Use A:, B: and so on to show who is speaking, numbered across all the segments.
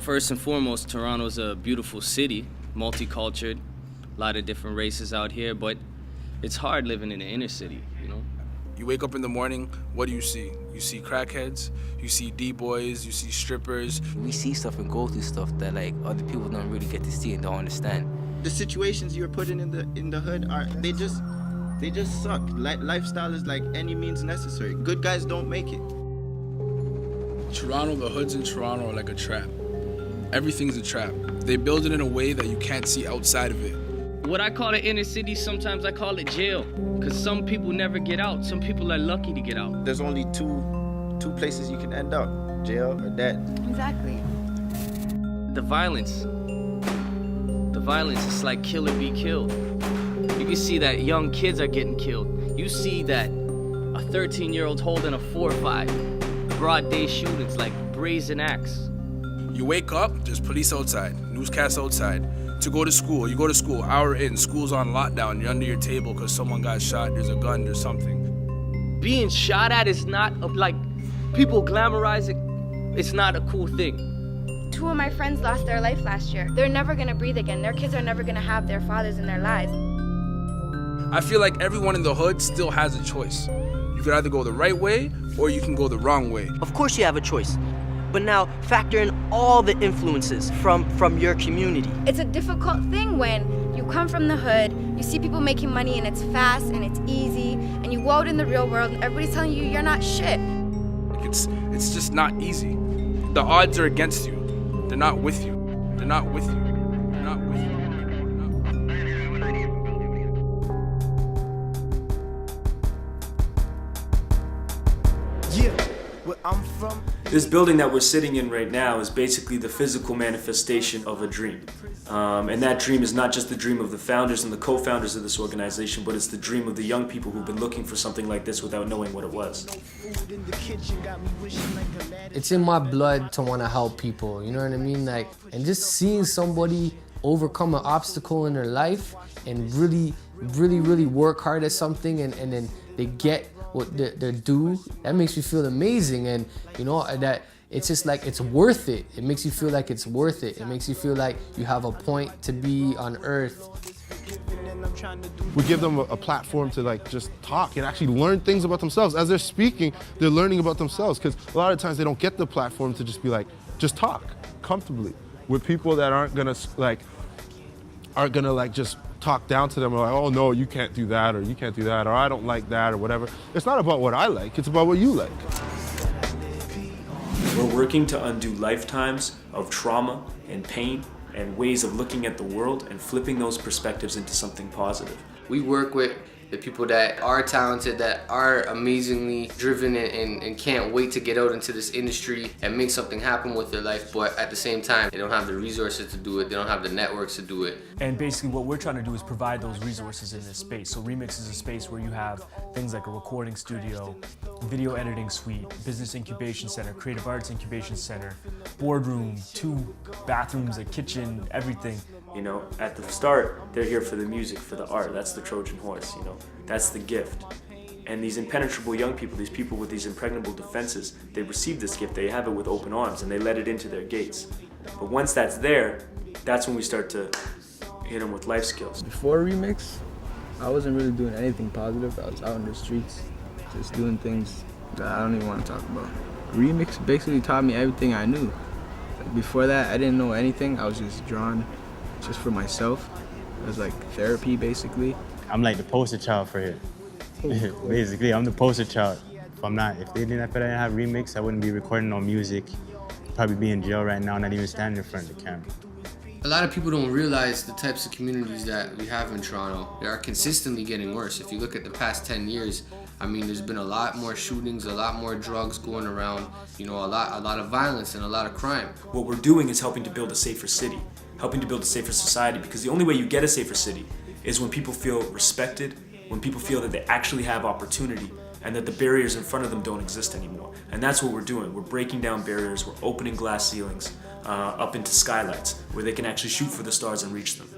A: First and foremost, Toronto's a beautiful city, multicultural, a lot of different races out here, but it's hard living in the inner city, you know?
B: You wake up in the morning, what do you see? You see crackheads, you see D-boys, you see strippers.
C: We see stuff and go through stuff that like other people don't really get to see and don't understand.
D: The situations you're put in the hood they just suck. Lifestyle is like any means necessary. Good guys don't make it.
B: Toronto, the hoods in Toronto are like a trap. Everything's a trap. They build it in a way that you can't see outside of it.
A: What I call the inner city, sometimes I call it jail, because some people never get out. Some people are lucky to get out.
D: There's only two places you can end up, jail or dead.
E: Exactly.
A: The violence is like kill or be killed. You can see that young kids are getting killed. You see that a 13-year-old holding a 4-5, broad day shootings like brazen acts.
B: You wake up, there's police outside, newscasts outside. To go to school, you go to school, hour in, school's on lockdown, you're under your table because someone got shot, there's a gun, there's something.
A: Being shot at is not like, people glamorize it, it's not a cool thing.
E: 2 of my friends lost their life last year. They're never gonna breathe again. Their kids are never gonna have their fathers in their lives.
B: I feel like everyone in the hood still has a choice. You could either go the right way or you can go the wrong way.
F: Of course you have a choice. But now factor in all the influences from your community.
E: It's a difficult thing when you come from the hood, you see people making money and it's fast and it's easy, and you go out in the real world and everybody's telling you you're not shit.
B: It's just not easy. The odds are against you. They're not with you. They're not with you. They're not with you.
G: Yeah, where I'm from.
H: This building that we're sitting in right now is basically the physical manifestation of a dream. And that dream is not just the dream of the founders and the co-founders of this organization, but it's the dream of the young people who've been looking for something like this without knowing what it was.
I: It's in my blood to want to help people, you know what I mean? Like, and just seeing somebody overcome an obstacle in their life and really work hard at something and then they get what they're due, that makes me feel amazing. And you know, that it's just like, it's worth it. It makes you feel like it's worth it. It makes you feel like you have a point to be on earth.
J: We give them a platform to like just talk and actually learn things about themselves. As they're speaking, they're learning about themselves, because a lot of times they don't get the platform to just be like, just talk comfortably with people that aren't gonna just talk down to them, or like, oh no, you can't do that, or you can't do that, or I don't like that, or whatever. It's not about what I like, it's about what you like.
H: We're working to undo lifetimes of trauma and pain and ways of looking at the world and flipping those perspectives into something positive.
I: We work with the people that are talented, that are amazingly driven and can't wait to get out into this industry and make something happen with their life, but at the same time, they don't have the resources to do it, they don't have the networks to do it.
K: And basically what we're trying to do is provide those resources in this space. So Remix is a space where you have things like a recording studio, video editing suite, business incubation center, creative arts incubation center, boardroom, 2 bathrooms, a kitchen, everything.
H: You know, at the start, they're here for the music, for the art. That's the Trojan horse, you know. That's the gift. And these impenetrable young people, these people with these impregnable defenses, they receive this gift, they have it with open arms, and they let it into their gates. But once that's there, that's when we start to hit them with life skills.
L: Before Remix, I wasn't really doing anything positive. I was out in the streets, just doing things that I don't even want to talk about. Remix basically taught me everything I knew. Like before that, I didn't know anything. I was just drawn just for myself. It was like therapy, basically.
M: I'm like the poster child for it. Basically, I'm the poster child. If they didn't have Remix, I wouldn't be recording no music. Probably be in jail right now, not even standing in front of the camera.
I: A lot of people don't realize the types of communities that we have in Toronto. They are consistently getting worse. If you look at the past 10 years, I mean, there's been a lot more shootings, a lot more drugs going around, you know, a lot of violence and a lot of crime.
H: What we're doing is helping to build a safer city, helping to build a safer society, because the only way you get a safer city is when people feel respected, when people feel that they actually have opportunity, and that the barriers in front of them don't exist anymore. And that's what we're doing. We're breaking down barriers, we're opening glass ceilings up into skylights where they can actually shoot for the stars and reach them.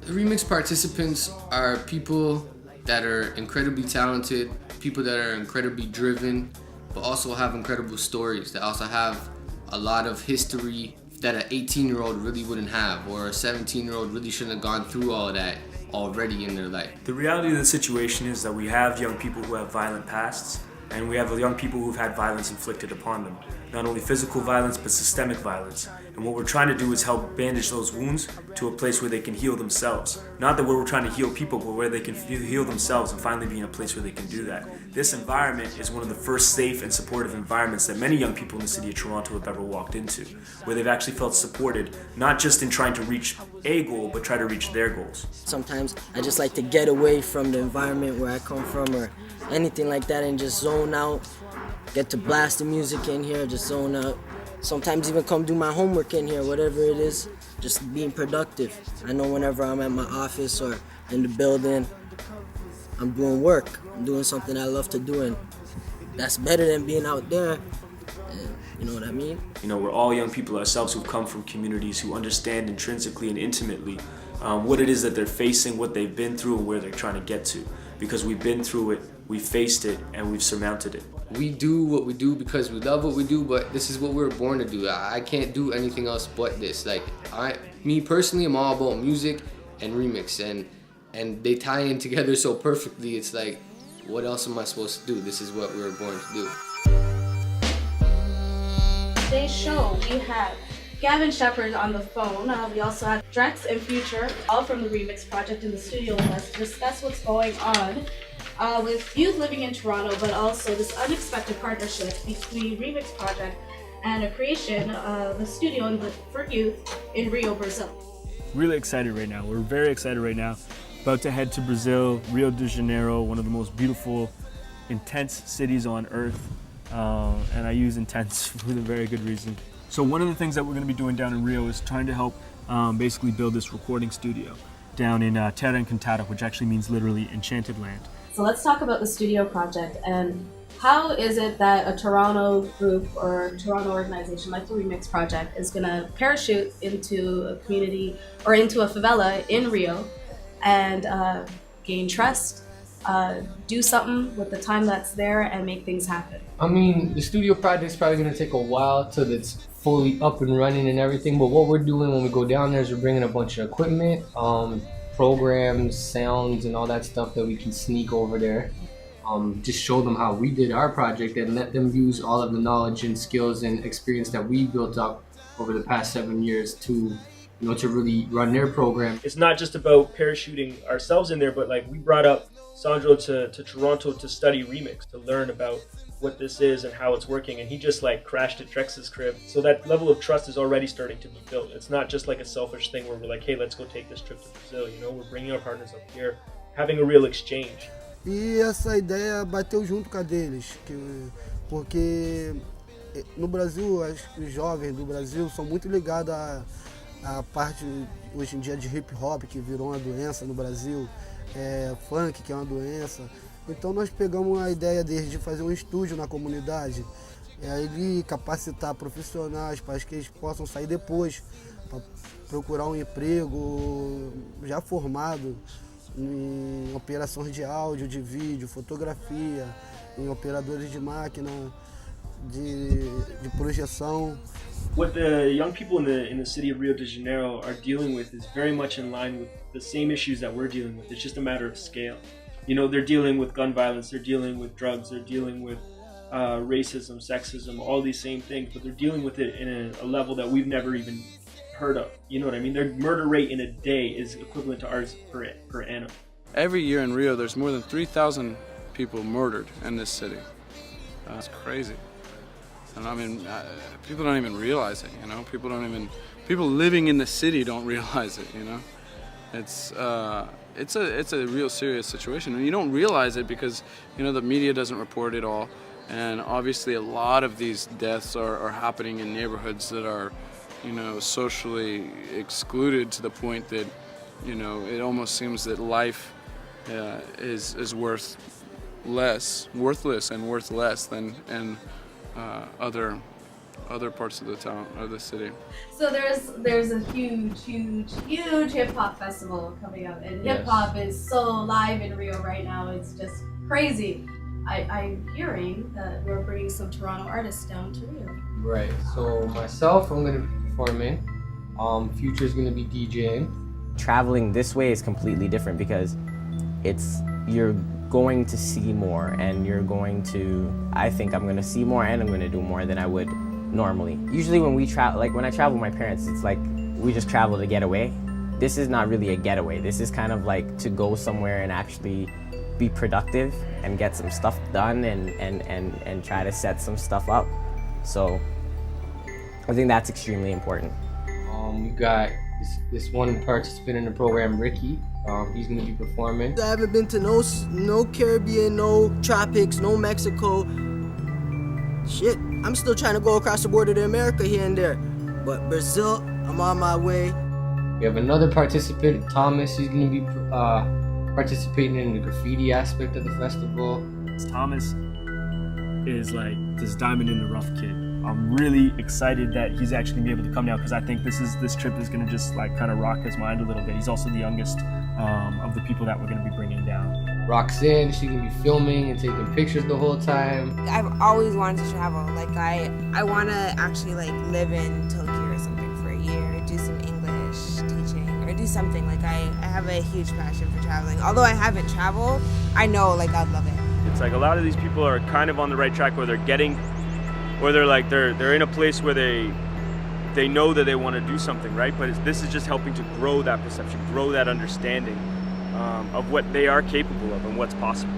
I: The Remix participants are people that are incredibly talented, people that are incredibly driven, but also have incredible stories, that also have a lot of history that an 18-year-old really wouldn't have, or a 17-year-old really shouldn't have gone through all of that already in their life.
H: The reality of the situation is that we have young people who have violent pasts, and we have young people who've had violence inflicted upon them. Not only physical violence, but systemic violence. And what we're trying to do is help bandage those wounds to a place where they can heal themselves. Not that we're trying to heal people, but where they can heal themselves and finally be in a place where they can do that. This environment is one of the first safe and supportive environments that many young people in the city of Toronto have ever walked into, where they've actually felt supported, not just in trying to reach a goal, but try to reach their goals.
N: Sometimes I just like to get away from the environment where I come from or anything like that and just zone out, get to blast the music in here, just zone out. Sometimes even come do my homework in here, whatever it is, just being productive. I know whenever I'm at my office or in the building, I'm doing work. I'm doing something I love to do, and that's better than being out there. And you know what I mean?
H: You know, we're all young people ourselves who've come from communities who understand intrinsically and intimately what it is that they're facing, what they've been through, and where they're trying to get to. Because we've been through it, we've faced it, and we've surmounted it.
I: We do what we do because we love what we do, but this is what we were born to do. I can't do anything else but this. Like, me personally, I'm all about music and remix, and they tie in together so perfectly. It's like, what else am I supposed to do? This is what we were born to do.
O: Today's show, we have Gavin Shepard on the phone. We also have Drex and Future, all from the Remix project in the studio with us to discuss what's going on with youth living in Toronto, but also this unexpected partnership between Remix project and a creation of a studio for youth in Rio, Brazil.
K: Really excited right now. We're very excited right now. About to head to Brazil, Rio de Janeiro, one of the most beautiful, intense cities on earth. And I use intense for a very good reason. So one of the things that we're going to be doing down in Rio is trying to help basically build this recording studio down in Terra Encantada, which actually means literally Enchanted Land.
O: So let's talk about the studio project and how is it that a Toronto group or Toronto organization like the Remix project is going to parachute into a community or into a favela in Rio and gain trust, do something with the time that's there and make things happen?
I: I mean, the studio project's probably gonna take a while till it's fully up and running and everything, but what we're doing when we go down there is we're bringing a bunch of equipment, programs, sounds, and all that stuff that we can sneak over there. Just show them how we did our project and let them use all of the knowledge and skills and experience that we built up over the past 7 years to really run their program.
K: It's not just about parachuting ourselves in there, but like we brought up Sandro to Toronto to study Remix, to learn about what this is and how it's working, and he just like crashed at Drex's crib. So that level of trust is already starting to be built. It's not just like a selfish thing where we're like, hey, let's go take this trip to Brazil, we're bringing our partners up here, having a real exchange.
P: E essa ideia bateu junto com a deles, porque no Brasil, os jovens do Brasil são muito ligados à parte hoje em dia de hip hop, que virou uma doença no Brasil, funk, que é uma doença. Então nós pegamos a ideia deles de fazer um estúdio na comunidade, aí capacitar profissionais para que eles possam sair depois, para procurar um emprego já formado em operações de áudio, de vídeo, fotografia, em operadores de máquina, de projeção.
K: What the young people in the city of Rio de Janeiro are dealing with is very much in line with the same issues that we're dealing with. It's just a matter of scale. They're dealing with gun violence, they're dealing with drugs, they're dealing with racism, sexism, all these same things, but they're dealing with it in a level that we've never even heard of. You know what I mean? Their murder rate in a day is equivalent to ours per annum.
B: Every year in Rio, there's more than 3,000 people murdered in this city. That's crazy. And I mean, people don't even realize it, people living in the city don't realize it, It's a real serious situation, and you don't realize it because, the media doesn't report it all, and obviously a lot of these deaths are happening in neighborhoods that are, socially excluded to the point that, it almost seems that life is worthless and worth less than other parts of the town or the city.
O: So there's a huge hip hop festival coming up, and hip hop is so live in Rio right now. It's just crazy. I'm hearing that we're bringing some Toronto artists down to Rio.
I: Right. So myself, I'm gonna
Q: performing. Future's gonna be DJing.
R: Traveling this way is completely different because you're going to see more, and I think I'm gonna see more and I'm gonna do more than I would normally. Usually when we travel, like when I travel with my parents, it's like we just travel to get away. This is not really a getaway. This is kind of like to go somewhere and actually be productive and get some stuff done and try to set some stuff up. So I think that's extremely important.
Q: We got this one participant in the program, Ricky. He's gonna be performing.
N: I haven't been to no Caribbean, no tropics, no Mexico. Shit, I'm still trying to go across the border to America here and there. But Brazil, I'm on my way.
Q: We have another participant, Thomas. He's gonna be participating in the graffiti aspect of the festival.
K: Thomas is like this diamond in the rough kid. I'm really excited that he's actually gonna be able to come now because I think this trip is gonna just like kind of rock his mind a little bit. He's also the youngest of the people that we're gonna be bringing down.
Q: Roxanne, she's gonna be filming and taking pictures the whole time.
S: I've always wanted to travel. Like I wanna actually like live in Tokyo or something for a year, do some English teaching or do something. Like I have a huge passion for traveling. Although I haven't traveled, I know like I'd love it.
H: It's like a lot of these people are kind of on the right track where they're in a place where they know that they want to do something, right? But this is just helping to grow that perception, grow that understanding of what they are capable of and what's possible.